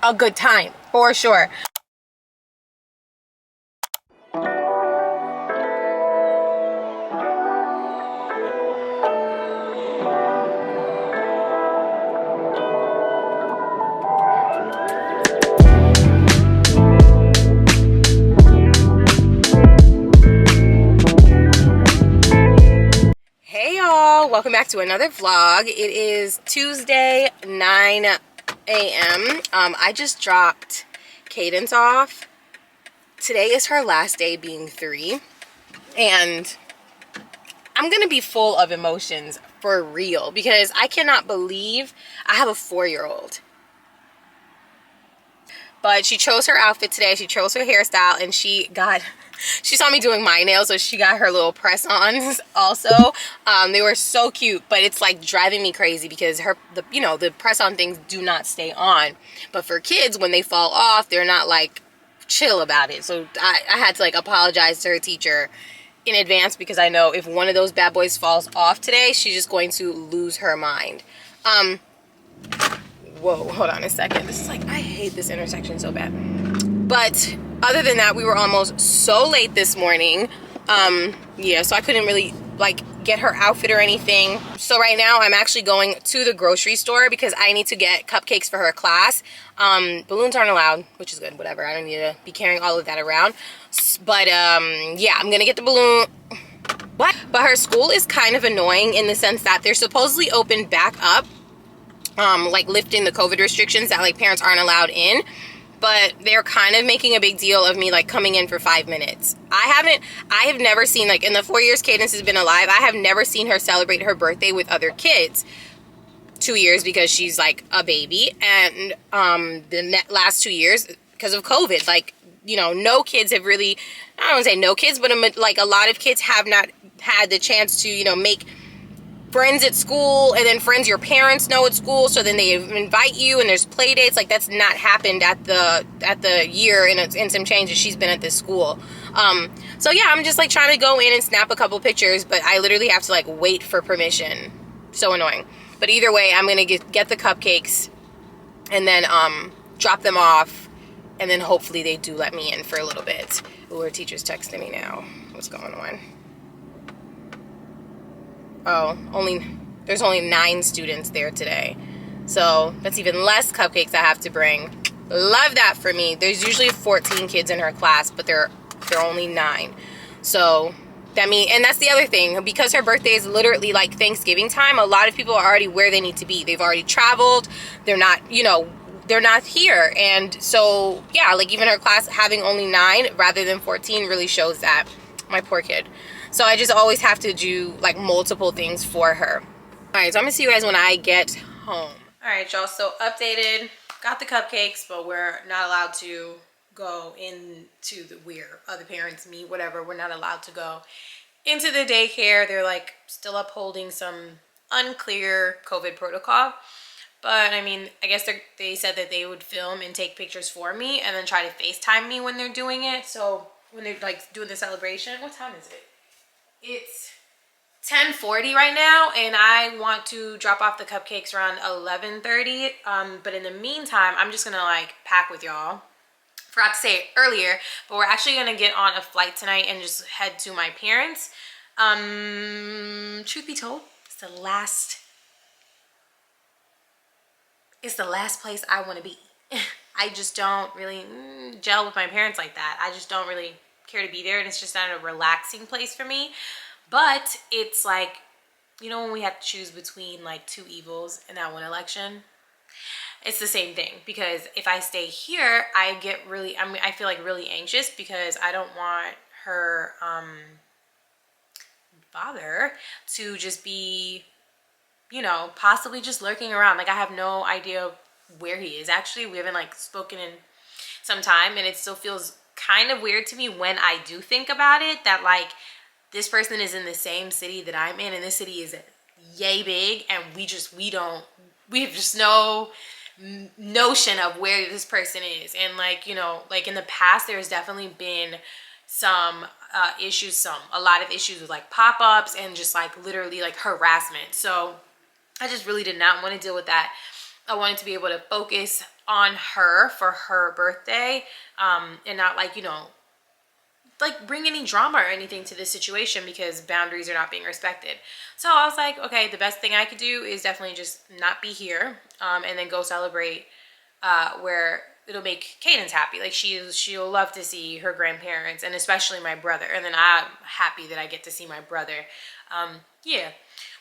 a good time for sure. Hey y'all, welcome back to another vlog. It is Tuesday, 9 a.m. I just dropped Cadence off. Today is her last day being 3, and I'm gonna be full of emotions for real because I cannot believe I have a 4-year-old. But she chose her outfit today, she chose her hairstyle, and she saw me doing my nails, so she got her little press-ons also. They were so cute, but it's like driving me crazy because the press-on things do not stay on. But for kids, when they fall off, they're not like chill about it. So I had to like apologize to her teacher in advance because I know if one of those bad boys falls off today, she's just going to lose her mind. Whoa, hold on a second. This is like, I hate this intersection so bad. But other than that, we were almost so late this morning. Yeah, so I couldn't really like get her outfit or anything. So right now I'm actually going to the grocery store because I need to get cupcakes for her class. Balloons aren't allowed, which is good, whatever. I don't need to be carrying all of that around. But yeah, I'm gonna get the balloon. What? But her school is kind of annoying in the sense that they're supposedly open back up, like lifting the COVID restrictions that like parents aren't allowed in, but they're kind of making a big deal of me like coming in for 5 minutes. I have never seen, like in the 4 years Cadence has been alive, I have never seen her celebrate her birthday with other kids. 2 years because she's like a baby, and the last 2 years because of COVID, like, you know, no kids have really, I don't want to say no kids, but like a lot of kids have not had the chance to, you know, make friends at school, and then friends your parents know at school, so then they invite you and there's play dates. Like that's not happened at the year and some change that she's been at this school. So yeah, I'm just like trying to go in and snap a couple pictures, but I literally have to like wait for permission. So annoying. But either way, I'm gonna get the cupcakes and then drop them off, and then hopefully they do let me in for a little bit. Ooh, our teacher's texting me now. What's going on? Oh, there's only 9 students there today. So that's even less cupcakes I have to bring. Love that for me. There's usually 14 kids in her class, but they're only 9. So that means, and that's the other thing, because her birthday is literally like Thanksgiving time, a lot of people are already where they need to be. They've already traveled. They're not, you know, they're not here. And so, yeah, like even her class having only 9 rather than 14 really shows that. My poor kid. So I just always have to do like multiple things for her. All right, so I'm gonna see you guys when I get home. All right, y'all, so updated. Got the cupcakes, but we're not allowed to go into where other parents meet, whatever. We're not allowed to go into the daycare. They're like still upholding some unclear COVID protocol. But I mean, I guess they said that they would film and take pictures for me and then try to FaceTime me when they're doing it. So when they're like doing the celebration, what time is it? It's 10:40 right now, and I want to drop off the cupcakes around 11:30. But in the meantime, I'm just gonna like pack with y'all. Forgot to say it earlier, but we're actually gonna get on a flight tonight and just head to my parents. Truth be told, it's the last place I want to be. I just don't really gel with my parents like that. I just don't really care to be there, and it's just not a relaxing place for me. But it's like, you know, when we have to choose between like 2 evils in that one election, it's the same thing. Because if I stay here, I feel like really anxious because I don't want her father to just be, you know, possibly just lurking around. Like I have no idea where he is actually. We haven't like spoken in some time, and it still feels kind of weird to me when I do think about it, that like this person is in the same city that I'm in, and this city is yay big, and we have just no notion of where this person is. And like, you know, like in the past there's definitely been some a lot of issues with like pop-ups and just like literally like harassment. So I just really did not want to deal with that. I wanted to be able to focus on her for her birthday, and not like, you know, like bring any drama or anything to this situation, because boundaries are not being respected. So I was like, okay, the best thing I could do is definitely just not be here, and then go celebrate where it'll make Cadence happy. Like she'll love to see her grandparents, and especially my brother. And then I'm happy that I get to see my brother. Yeah,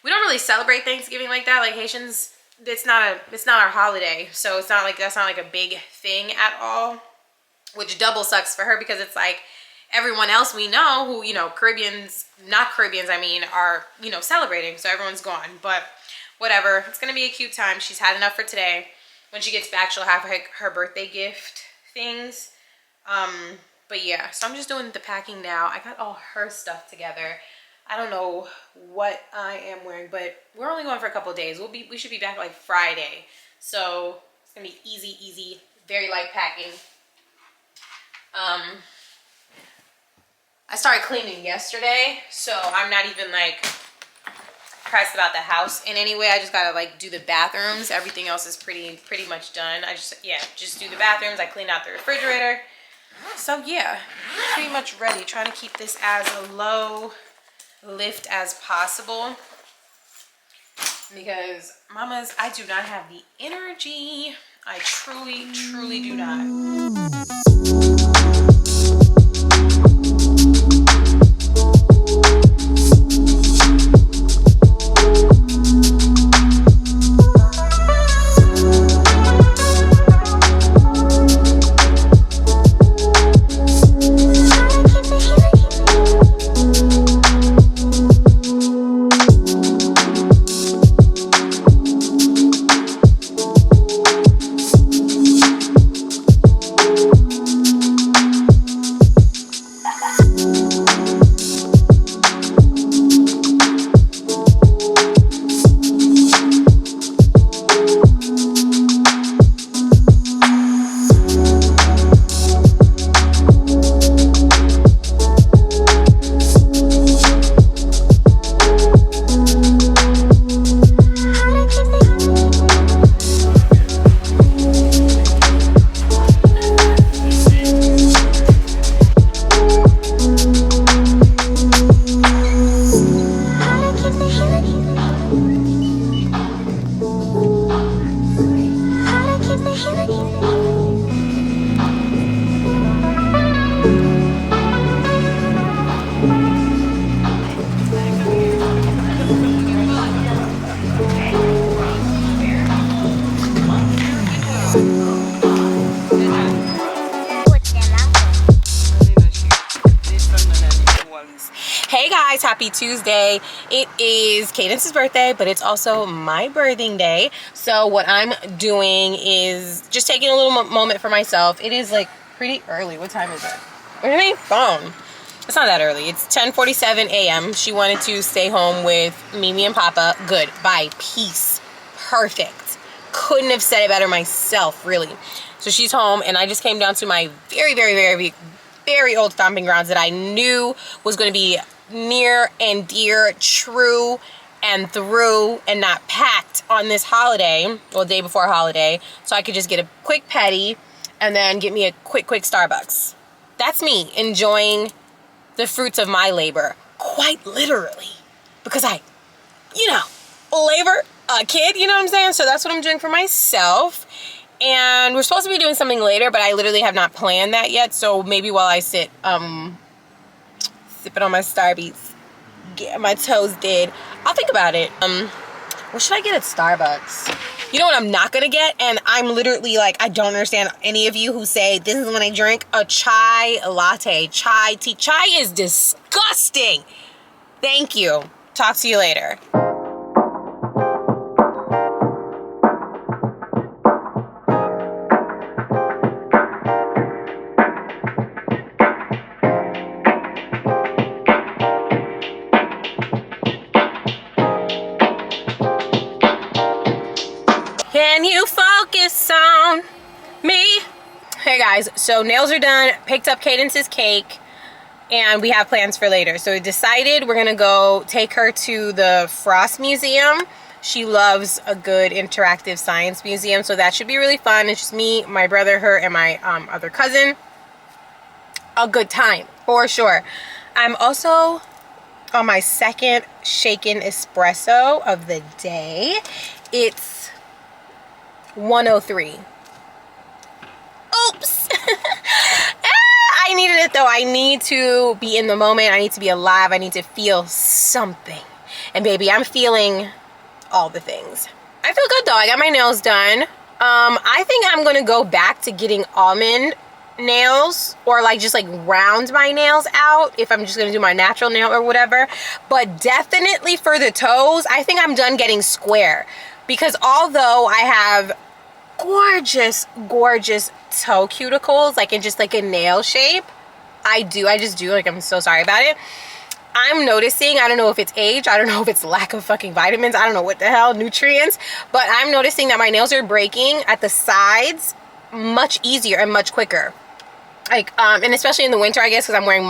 we don't really celebrate Thanksgiving like that. Like Haitians, it's not our holiday, so it's not like, that's not like a big thing at all. Which double sucks for her, because it's like everyone else we know who, you know, not Caribbeans, I mean, are, you know, celebrating. So everyone's gone, but whatever. It's gonna be a cute time. She's had enough for today. When she gets back, she'll have her birthday gift things. But yeah, so I'm just doing the packing now. I got all her stuff together. I don't know what I am wearing, but we're only going for a couple of days. We should be back like Friday. So it's gonna be easy, very light packing. I started cleaning yesterday, so I'm not even like pressed about the house in any way. I just gotta like do the bathrooms. Everything else is pretty much done. I just do the bathrooms. I cleaned out the refrigerator. So yeah, pretty much ready. Trying to keep this as a low lift as possible, because mamas, I do not have the energy. I truly do not. Hey guys, happy Tuesday. It is Cadence's birthday, but it's also my birthing day. So what I'm doing is just taking a little moment for myself. It is like pretty early. What time is it? Where's my phone? It's not that early. It's 10:47 a.m. She wanted to stay home with Mimi and Papa. Good. Bye. Peace. Perfect. Couldn't have said it better myself, really. So she's home, and I just came down to my very old stomping grounds that I knew was going to be near and dear, true and through, and not packed on this holiday, well, day before holiday, so I could just get a quick petty and then get me a quick Starbucks. That's me enjoying the fruits of my labor, quite literally, because I, labor a kid, you know what I'm saying? So that's what I'm doing for myself. And we're supposed to be doing something later, but I literally have not planned that yet. So maybe while I sit, sipping on my Starbucks, get my toes did, I'll think about it. What should I get at Starbucks? You know what I'm not gonna get? And I'm literally like, I don't understand any of you who say, this is when I drink a chai latte, chai tea. Chai is disgusting. Thank you. Talk to you later. Can you focus on me? Hey guys, so nails are done, picked up Cadence's cake, and we have plans for later. So we decided we're gonna go take her to the Frost Museum. she loves a good interactive science museum, so that should be really fun. It's just me, my brother, her, and my other cousin. A good time for sure. I'm also on my second shaken espresso of the day. It's 103. Oops. I needed it though. I need to be in the moment. I need to be alive. I need to feel something. And baby, I'm feeling all the things. I feel good though. I got my nails done. I think I'm gonna go back to getting almond nails, or like just like round my nails out if I'm just gonna do my natural nail or whatever. But definitely for the toes, I think I'm done getting square, because although I have gorgeous toe cuticles, like in just like a nail shape, I just do, like, I'm so sorry about it. I'm noticing, I don't know if it's age, I don't know if it's lack of fucking vitamins, I don't know what the hell, nutrients, but I'm noticing that my nails are breaking at the sides much easier and much quicker. Like, and especially in the winter, I guess, because I'm wearing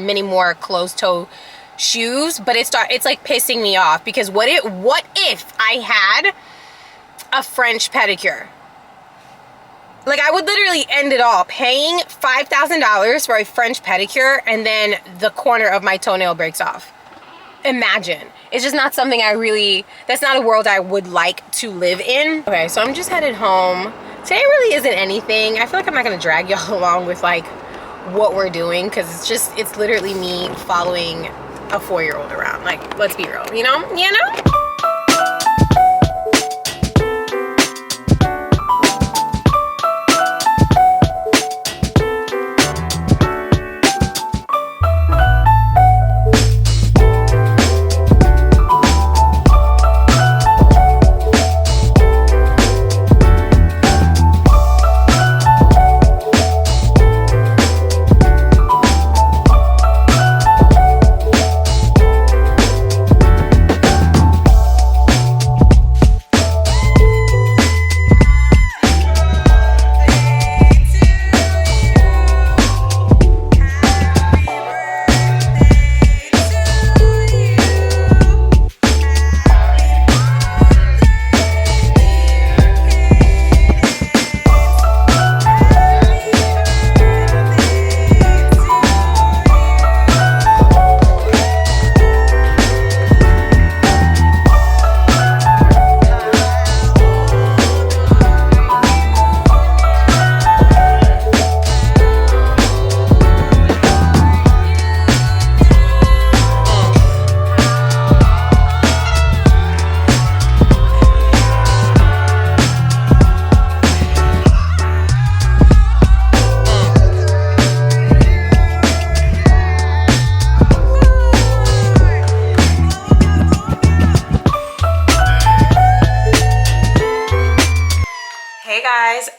many more closed toe shoes, but it's like pissing me off, because what if I had a French pedicure? Like, I would literally end it all paying $5,000 for a French pedicure, and then the corner of my toenail breaks off. Imagine. It's just not something that's not a world I would like to live in. Okay, so I'm just headed home. Today really isn't anything. I feel like I'm not gonna drag y'all along with like what we're doing, because it's literally me following a 4-year-old around. Like, let's be real, you know?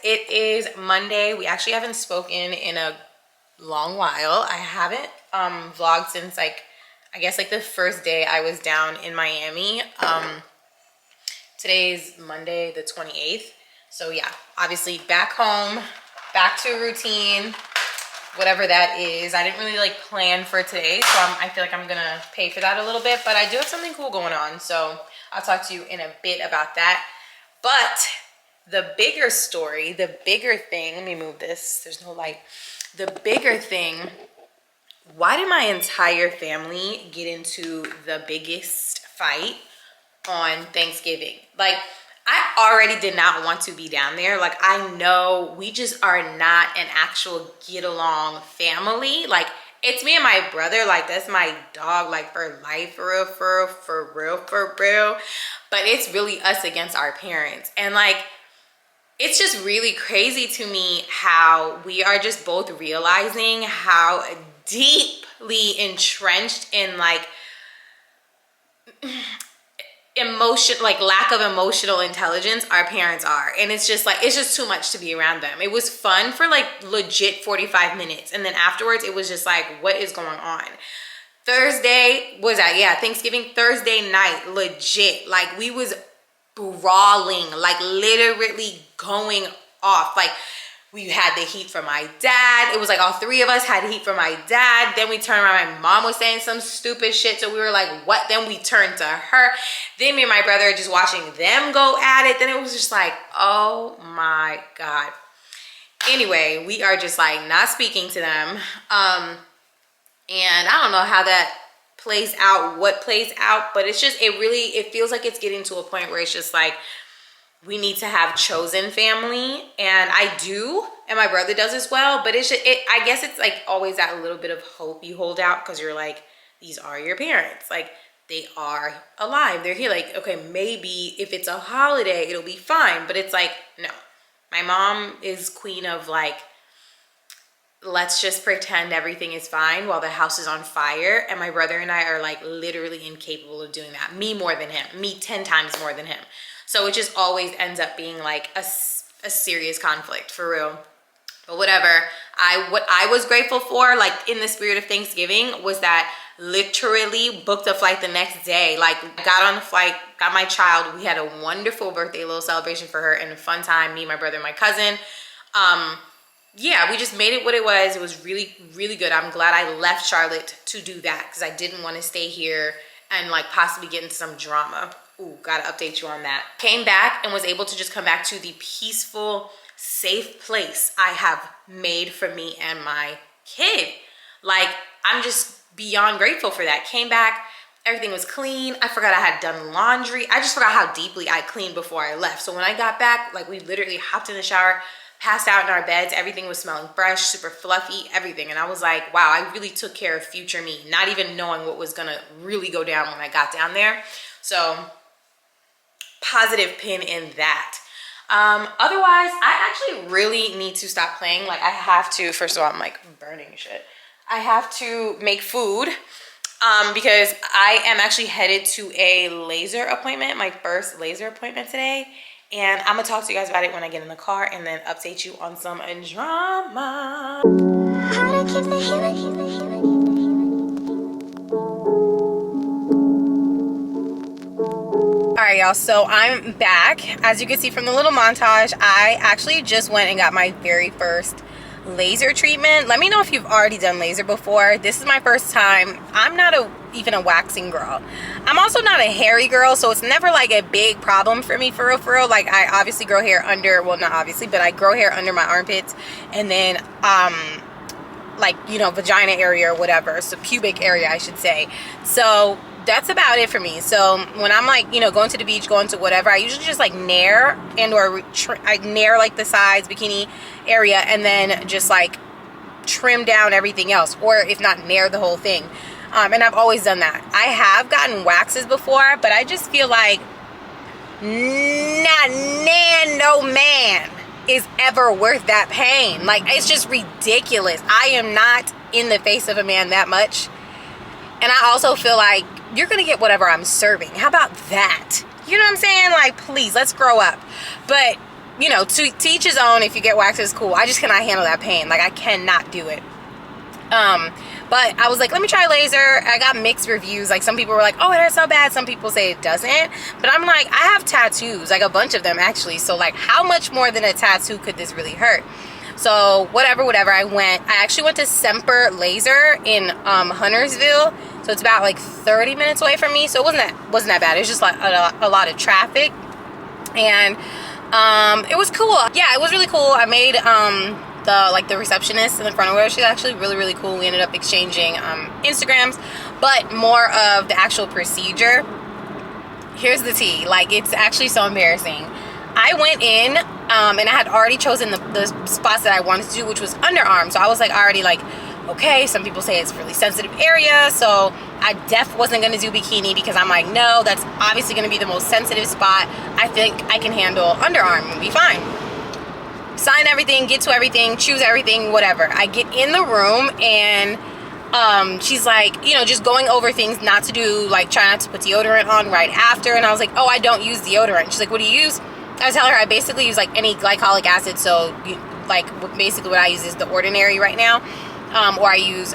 It is Monday. We actually haven't spoken in a long while. I haven't vlogged since like, I guess like the first day I was down in Miami. Today's Monday the 28th. So yeah, obviously back home, back to routine, whatever that is. I didn't really like plan for today, so I feel like I'm gonna pay for that a little bit, but I do have something cool going on, so I'll talk to you in a bit about that. But the bigger story, the bigger thing, let me move this, there's no light. The bigger thing, why did my entire family get into the biggest fight on Thanksgiving? Like, I already did not want to be down there. Like, I know we just are not an actual get along family. Like, it's me and my brother, like that's my dog, like for life, for real. But it's really us against our parents. And like, it's just really crazy to me how we are just both realizing how deeply entrenched in like emotion, like lack of emotional intelligence our parents are. And it's just like, it's just too much to be around them. It was fun for like legit 45 minutes. And then afterwards it was just like, what is going on? Thursday was that, yeah, Thanksgiving Thursday night, legit. Like we was brawling, like literally going off. Like We had the heat from my dad. It was like all three of us had heat from my dad. Then we turned around, my mom was saying some stupid shit, so we were like, what? Then we turned to her. Then me and my brother just watching them go at it. Then it was just like, oh my God. Anyway, we are just like not speaking to them. And I don't know how that plays out, what plays out, but it's just, it feels like it's getting to a point where it's just like, we need to have chosen family, and I do, and my brother does as well, but I guess it's like always that little bit of hope you hold out, because you're like, these are your parents, like they are alive, they're here, like, okay, maybe if it's a holiday it'll be fine, but it's like, no. My mom is queen of like, let's just pretend everything is fine while the house is on fire, and my brother and I are like literally incapable of doing that. Me more than him, me 10 times more than him. So it just always ends up being like a serious conflict, for real. But whatever, what I was grateful for, like in the spirit of Thanksgiving, was that literally booked a flight the next day. Like got on the flight, got my child. We had a wonderful birthday, little celebration for her, and a fun time, me, my brother, and my cousin. Yeah, we just made it what it was. It was really, really good. I'm glad I left Charlotte to do that, because I didn't want to stay here and like possibly get into some drama. Ooh, gotta update you on that. Came back and was able to just come back to the peaceful, safe place I have made for me and my kid. Like, I'm just beyond grateful for that. Came back, everything was clean. I forgot I had done laundry. I just forgot how deeply I cleaned before I left. So when I got back, like we literally hopped in the shower, passed out in our beds. Everything was smelling fresh, super fluffy, everything. And I was like, wow, I really took care of future me, not even knowing what was gonna really go down when I got down there. So positive pin in that. Otherwise, I actually really need to stop playing. Like I have to, first of all, I'm like burning shit. I have to make food because I am actually headed to a laser appointment, my first laser appointment today. And I'm gonna talk to you guys about it when I get in the car, and then update you on some drama. All right, y'all, so I'm back. As you can see from the little montage, I actually just went and got my very first laser treatment. Let me know if you've already done laser before. This is my first time. I'm not even a waxing girl. I'm also not a hairy girl, so it's never like a big problem for me, for real. Like I obviously grow hair under, well, not obviously, but I grow hair under my armpits, and then like, you know, vagina area or whatever, so pubic area I should say. So that's about it for me. So when I'm like, you know, going to the beach, going to whatever, I usually just like nair and or I nair like the sides, bikini area, and then just like trim down everything else, or if not, nair the whole thing. And I've always done that. I have gotten waxes before, but I just feel like no man is ever worth that pain. Like, it's just ridiculous. I am not in the face of a man that much. And I also feel like you're gonna get whatever I'm serving. How about that? You know what I'm saying? Like, please, let's grow up. But, you know, to each his own. If you get waxes, cool. I just cannot handle that pain. Like, I cannot do it. But I was like, let me try laser. I got mixed reviews. Like, some people were like, oh, it hurts so bad. Some people say it doesn't. But I'm like, I have tattoos, like a bunch of them actually. So like, how much more than a tattoo could this really hurt? So whatever. I actually went to Semper Laser in Huntersville. So it's about like 30 minutes away from me. So it wasn't that bad. It was just like a lot of traffic. And it was cool. Yeah, it was really cool. I made the receptionist in the front of her, she's actually really cool. We ended up exchanging Instagrams, but more of the actual procedure. Here's the tea. Like, it's actually so embarrassing. I went in and I had already chosen the spots that I wanted to do, which was underarm. So I was like already like, okay, some people say it's a really sensitive area, so I wasn't gonna do bikini, because I'm like, no, that's obviously gonna be the most sensitive spot. I think I can handle underarm and be fine. Sign everything, get to everything, choose everything, whatever. I get in the room and she's like, you know, just going over things not to do, like try not to put deodorant on right after. And I was like, oh, I don't use deodorant. She's like, what do you use? I tell her I basically use like any glycolic acid. So basically what I use is The Ordinary right now, or I use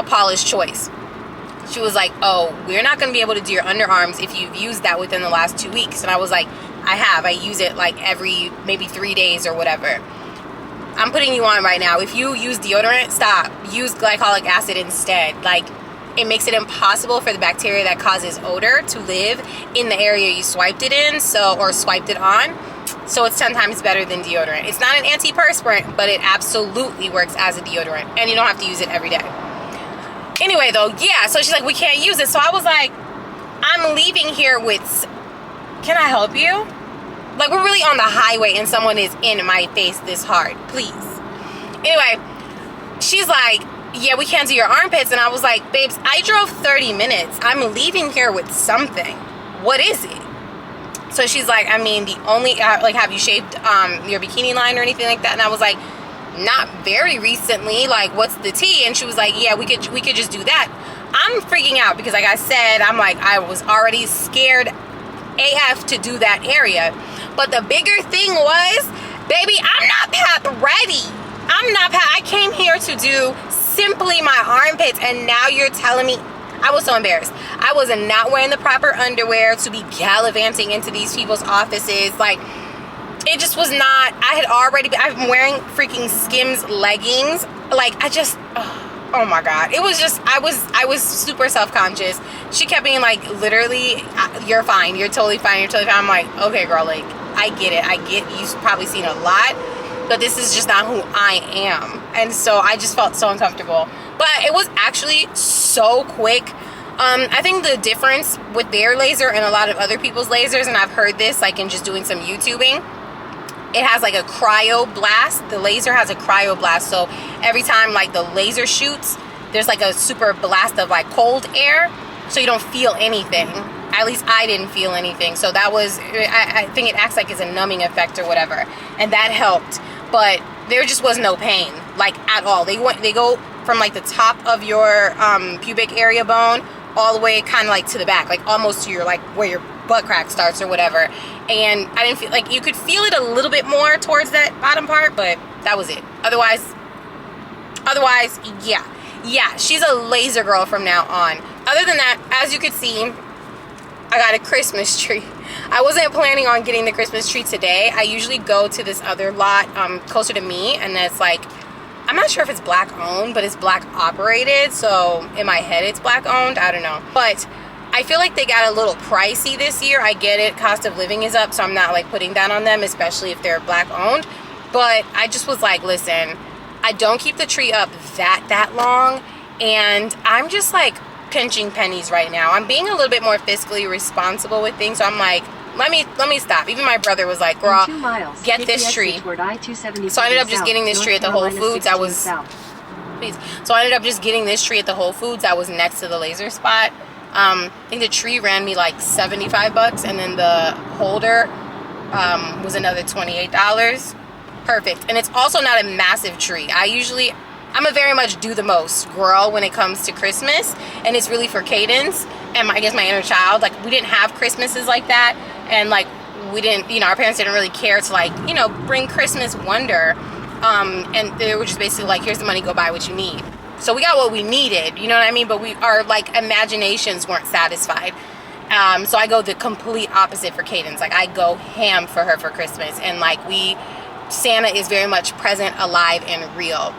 Paula's Choice. She was like, oh, we're not going to be able to do your underarms if you've used that within the last 2 weeks. And I was like, I use it like every maybe 3 days or whatever. I'm putting you on right now. If you use deodorant, stop. Use glycolic acid instead. Like, it makes it impossible for the bacteria that causes odor to live in the area you swiped it in, or swiped it on. So it's 10 times better than deodorant. It's not an antiperspirant, but it absolutely works as a deodorant, and you don't have to use it every day. Anyway, though, yeah, so she's like, we can't use it. So I was like, I'm leaving here with, can I help you? Like, we're really on the highway and someone is in my face this hard. Please. Anyway, she's like, yeah, we can't do your armpits. And I was like, babes, I drove 30 minutes. I'm leaving here with something. What is it? So she's like, I mean, the only, like, have you shaved your bikini line or anything like that? And I was like, not very recently. Like, what's the tea? And she was like, yeah, we could just do that. I'm freaking out because, like I said, I'm like, I was already scared AF to do that area. But the bigger thing was, baby, I'm not pap ready. I came here to do simply my armpits, and now you're telling me. I was so embarrassed. I was not wearing the proper underwear to be gallivanting into these people's offices. Like, it just was not. I've been wearing freaking Skims leggings. Like, oh my God. It was just, I was super self-conscious. She kept being like, literally, you're fine. You're totally fine. You're totally fine. I'm like, okay, girl, like, I get it. You've probably seen a lot, but this is just not who I am. And so I just felt so uncomfortable. But it was actually so quick. I think the difference with their laser and a lot of other people's lasers, and I've heard this like in just doing some YouTubing, it has like a cryo blast. The laser has a cryo blast. So every time like the laser shoots, there's like a super blast of like cold air. So you don't feel anything. At least I didn't feel anything. So that was, I think it acts like it's a numbing effect or whatever. And that helped. But there just was no pain, like, at all. They go from like the top of your pubic area bone all the way kind of like to the back, like almost to your, like, where your butt crack starts or whatever. And I didn't feel like, you could feel it a little bit more towards that bottom part, but that was it. Otherwise, yeah, she's a laser girl from now on. Other than that, as you could see, I got a Christmas tree. I wasn't planning on getting the Christmas tree today. I usually go to this other lot closer to me, and it's like, I'm not sure if it's black owned, but it's black operated. So in my head, it's black owned. I don't know. But I feel like they got a little pricey this year. I get it. Cost of living is up, so I'm not like putting that on them, especially if they're black owned. But I just was like, listen, I don't keep the tree up that long, and I'm just like pinching pennies right now. I'm being a little bit more fiscally responsible with things, so I'm like, let me stop. Even my brother was like, girl, get this tree. So I ended up just getting this tree at the Whole Foods. So I ended up just getting this tree at the Whole Foods that was next to the laser spot. I think the tree ran me like $75, and then the holder was another $28. Perfect. And it's also not a massive tree. I'm a very much do the most girl when it comes to Christmas, and it's really for Cadence and I guess my inner child. Like, we didn't have Christmases like that, and like we didn't, our parents didn't really care to like, bring Christmas wonder, and they were just basically like, here's the money, go buy what you need. So we got what we needed, you know what I mean? But our like imaginations weren't satisfied. So I go the complete opposite for Cadence. Like, I go ham for her for Christmas, and like Santa is very much present, alive, and real.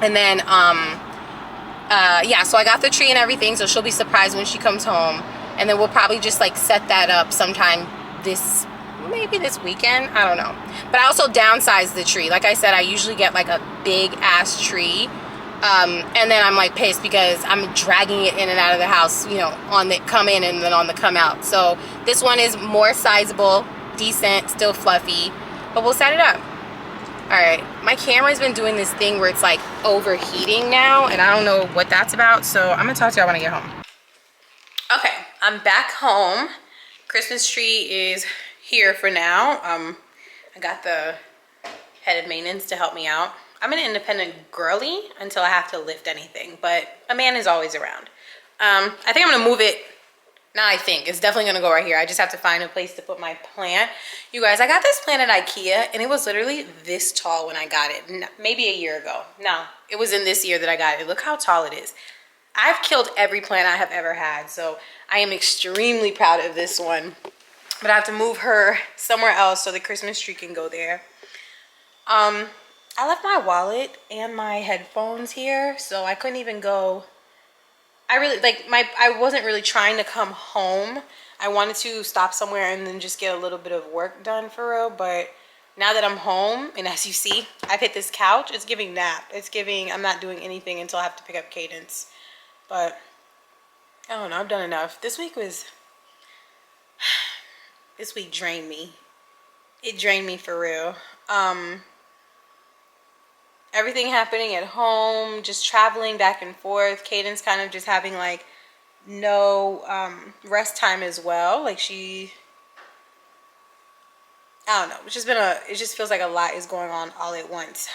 And then, yeah, so I got the tree and everything, so she'll be surprised when she comes home. And then we'll probably just, like, set that up sometime maybe this weekend. I don't know. But I also downsized the tree. Like I said, I usually get, like, a big-ass tree. And then I'm, like, pissed because I'm dragging it in and out of the house, on the come in and then on the come out. So this one is more sizable, decent, still fluffy. But we'll set it up. Alright, my camera's been doing this thing where it's like overheating now, and I don't know what that's about, so I'm gonna talk to y'all when I get home. Okay, I'm back home. Christmas tree is here for now. I got the head of maintenance to help me out. I'm an independent girly until I have to lift anything, but a man is always around. I think I'm gonna move it. Now I think it's definitely gonna go right here. I just have to find a place to put my plant. You guys, I got this plant at IKEA, and it was literally this tall when I got it, maybe a year ago. No, it was in this year that I got it. Look how tall it is. I've killed every plant I have ever had, so I am extremely proud of this one. But I have to move her somewhere else so the Christmas tree can go there. I I left my wallet and my headphones here, so I couldn't even go. I wasn't really trying to come home. I wanted to stop somewhere and then just get a little bit of work done for real, but now that I'm home, and as you see, I've hit this couch, it's giving nap. It's giving, I'm not doing anything until I have to pick up Cadence. But I don't know, I've done enough. This week drained me. It drained me for real. Everything happening at home, just traveling back and forth. Cadence kind of just having like no rest time as well. Like I don't know. It just feels like a lot is going on all at once.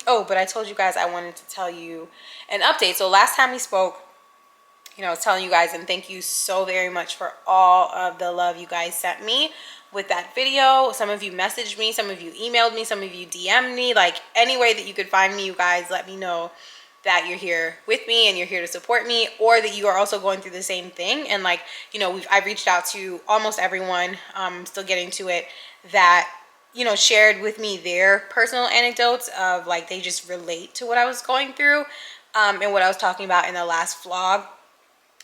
Oh, but I told you guys I wanted to tell you an update. So last time we spoke, I was telling you guys, and thank you so very much for all of the love you guys sent me with that video. Some of you messaged me, some of you emailed me, some of you DM'd me. Like, any way that you could find me, you guys let me know that you're here with me and you're here to support me, or that you are also going through the same thing. And like, I've reached out to almost everyone, still getting to it, that shared with me their personal anecdotes of like, they just relate to what I was going through, and what I was talking about in the last vlog.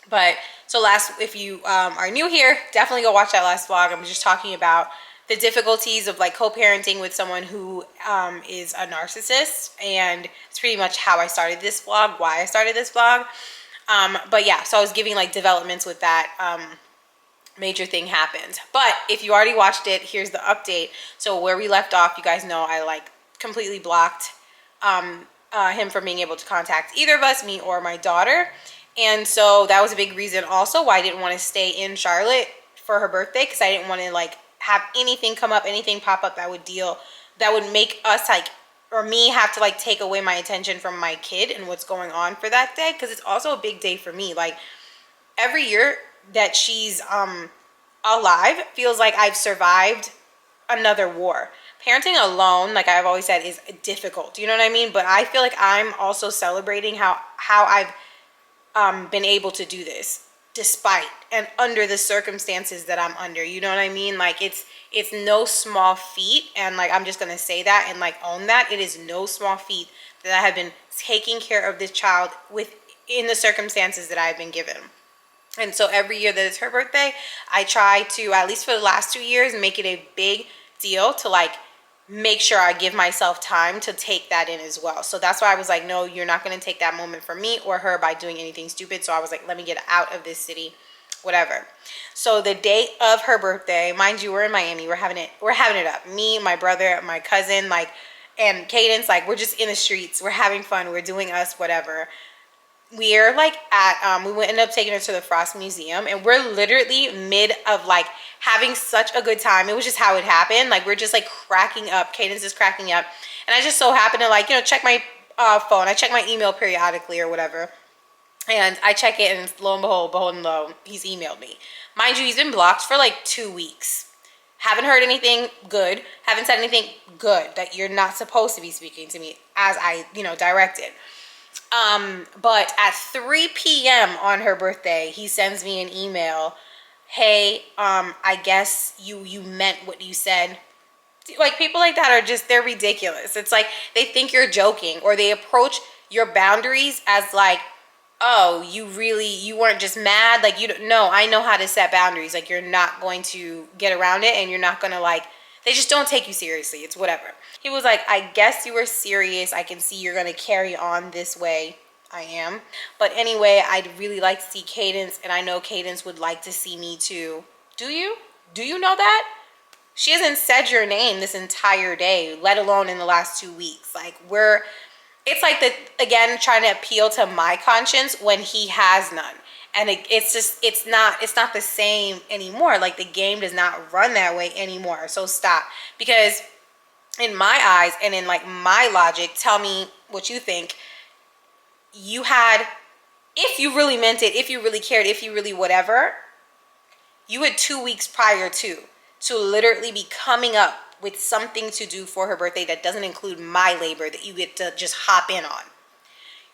But so if you are new here, definitely go watch that last vlog. I'm just talking about the difficulties of like co-parenting with someone who is a narcissist, and it's pretty much how I started this vlog, why I started this vlog. But yeah, so I was giving like developments with that. Major thing happened. But if you already watched it, here's the update. So where we left off, you guys know I like completely blocked him from being able to contact either of us, me or my daughter. And so that was a big reason also why I didn't want to stay in Charlotte for her birthday, because I didn't want to like have anything come up, anything pop up that would make us like, or me, have to like take away my attention from my kid and what's going on for that day, because it's also a big day for me. Like, every year that she's alive feels like I've survived another war. Parenting alone, like I've always said, is difficult, you know what I mean? But I feel like I'm also celebrating how I've been able to do this despite and under the circumstances that I'm under, you know what I mean? Like, it's no small feat, and like, I'm just gonna say that and like own that. It is no small feat that I have been taking care of this child in the circumstances that I've been given. And so every year that it's her birthday, I try to, at least for the last 2 years, make it a big deal to like make sure I give myself time to take that in as well. So that's why I was like, no, you're not going to take that moment from me or her by doing anything stupid. So I was like, let me get out of this city, whatever. So the day of her birthday, mind you, we're in Miami, we're having it up. Me, my brother, my cousin, like, and Cadence, like, we're just in the streets, we're having fun, we're doing us, whatever. We're like we ended up taking her to the Frost Museum, and we're literally mid of like having such a good time. It was just how it happened. Like, we're just like cracking up. Cadence is cracking up, and I just so happened to like check my phone. I check my email periodically or whatever, and I check it, and lo and behold, he's emailed me. Mind you, he's been blocked for like 2 weeks. Haven't heard anything good. Haven't said anything good, that you're not supposed to be speaking to me as I directed. But at 3 p.m. on her birthday, he sends me an email. Hey, I guess you meant what you said. Like, people like that are just, they're ridiculous. It's like they think you're joking, or they approach your boundaries as like, oh, you weren't just mad. Like, no, I know how to set boundaries. Like, you're not going to get around it, and you're not going to like, they just don't take you seriously. It's whatever. He was like, I guess you were serious. I can see you're going to carry on this way. I am. But anyway, I'd really like to see Cadence, and I know Cadence would like to see me too. Do you? Do you know that? She hasn't said your name this entire day, let alone in the last 2 weeks. Like, it's like again, trying to appeal to my conscience when he has none. And it's not the same anymore. Like, the game does not run that way anymore. So stop. Because in my eyes and in like my logic, tell me what you think. You had, if you really meant it, if you really cared, if you really whatever, you had 2 weeks prior to literally be coming up with something to do for her birthday that doesn't include my labor, that you get to just hop in on.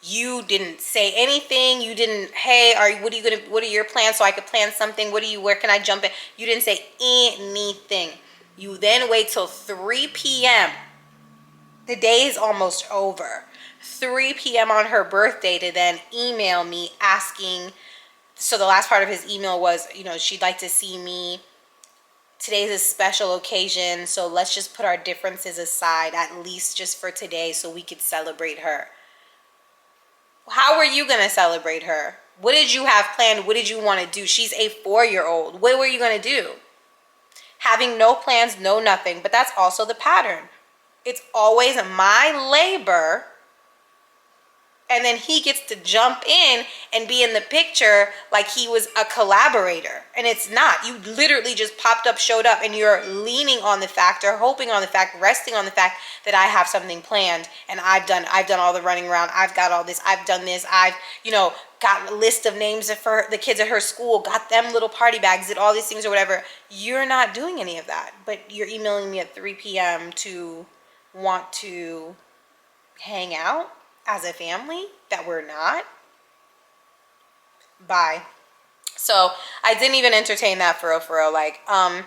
You didn't say anything. You didn't, hey, what are your plans so I could plan something? Where can I jump in? You didn't say anything. You then wait till 3 p.m. the day is almost over. 3 p.m. on her birthday to then email me asking, so the last part of his email was, you know, she'd like to see me. Today's a special occasion, so let's just put our differences aside, at least just for today, so we could celebrate her. How were you going to celebrate her? What did you have planned? What did you want to do? She's a 4-year-old. What were you going to do? Having no plans, no nothing. But that's also the pattern. It's always my labor, and then he gets to jump in and be in the picture like he was a collaborator. And it's not. You literally just popped up, showed up, and you're leaning on the fact, or hoping on the fact, resting on the fact that I have something planned, and I've done all the running around. I've got all this. I've done this. I've, you know, got a list of names for the kids at her school, got them little party bags, did all these things or whatever. You're not doing any of that, but you're emailing me at 3 p.m. to want to hang out as a family that we're not. Bye. So I didn't even entertain that for real. Like, that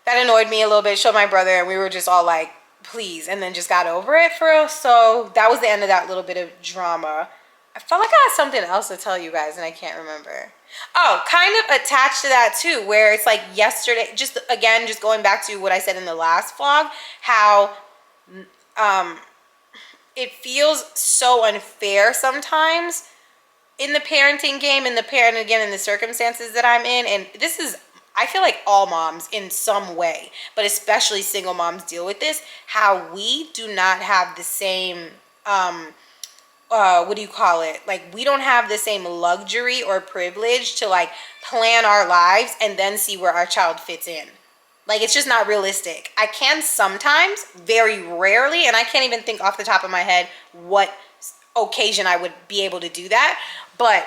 annoyed me a little bit. Showed my brother, and we were just all like, please, and then just got over it for real. So that was the end of that little bit of drama. I felt like I had something else to tell you guys, and I can't remember. Oh, kind of attached to that too, where it's like yesterday, just again, just going back to what I said in the last vlog, how it feels so unfair sometimes in the parenting game, in the circumstances that I'm in. And this is, I feel like all moms in some way, but especially single moms deal with this, how we do not have the same, what do you call it? Like, we don't have the same luxury or privilege to like plan our lives and then see where our child fits in. Like, it's just not realistic. I can sometimes, very rarely, and I can't even think off the top of my head what occasion I would be able to do that. But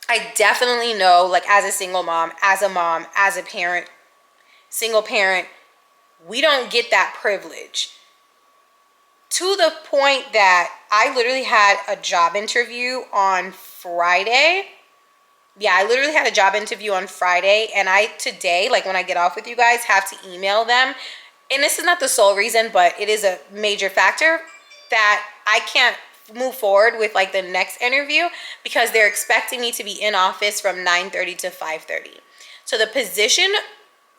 I definitely know, like, as a single mom, as a parent, single parent, we don't get that privilege. To the point that I literally had a job interview on Friday. Yeah, I literally had a job interview on Friday, and today, like when I get off with you guys, have to email them. And this is not the sole reason, but it is a major factor that I can't move forward with like the next interview, because they're expecting me to be in office from 9:30 to 5:30. So the position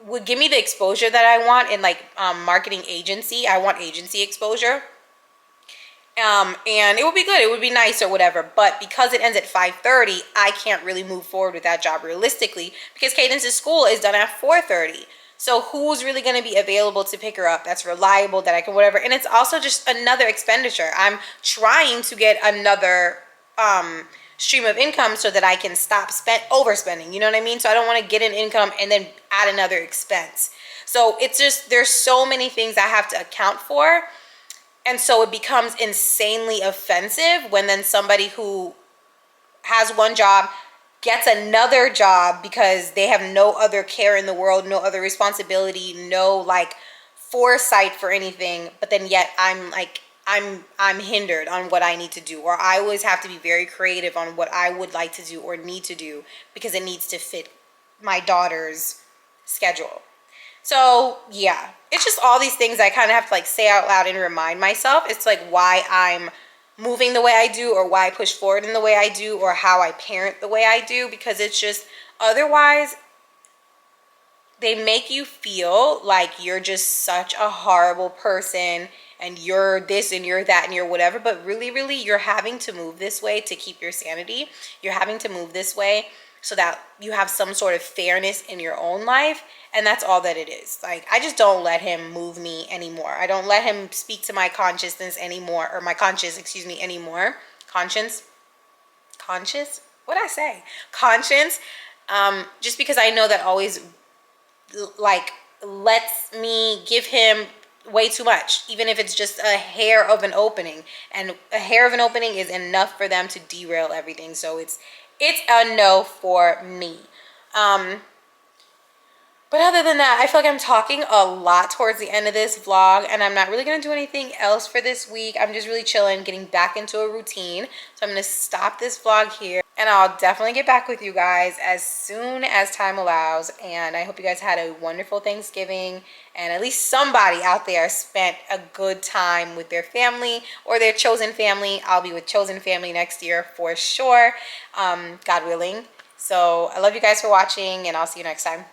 would give me the exposure that I want in like marketing agency. I want agency exposure. And it would be good, it would be nice or whatever, but because it ends at 5:30, I can't really move forward with that job realistically, because Cadence's school is done at 4:30. So who's really going to be available to pick her up that's reliable, that I can whatever. And it's also just another expenditure. I'm trying to get another stream of income so that I can stop overspending, you know what I mean? So I don't want to get an income and then add another expense. So it's just, there's so many things I have to account for. And so it becomes insanely offensive when then somebody who has one job gets another job because they have no other care in the world, no other responsibility, no like foresight for anything, but then yet I'm like, I'm hindered on what I need to do, or I always have to be very creative on what I would like to do or need to do because it needs to fit my daughter's schedule. So yeah, it's just all these things I kind of have to like say out loud and remind myself. It's like why I'm moving the way I do, or why I push forward in the way I do, or how I parent the way I do, because it's just, otherwise they make you feel like you're just such a horrible person and you're this and you're that and you're whatever. But really, you're having to move this way to keep your sanity. You're having to move this way so that you have some sort of fairness in your own life. And that's all that it is. Like, I just don't let him move me anymore. I don't let him speak to my consciousness anymore, or my conscience, excuse me, anymore. Conscience? What'd I say? Conscience. Just because I know that always, like, lets me give him way too much, even if it's just a hair of an opening. And a hair of an opening is enough for them to derail everything. So it's a no for me. But other than that, I feel like I'm talking a lot towards the end of this vlog, and I'm not really going to do anything else for this week. I'm just really chilling, getting back into a routine. So I'm going to stop this vlog here, and I'll definitely get back with you guys as soon as time allows. And I hope you guys had a wonderful Thanksgiving and at least somebody out there spent a good time with their family or their chosen family. I'll be with chosen family next year for sure, God willing. So I love you guys for watching, and I'll see you next time.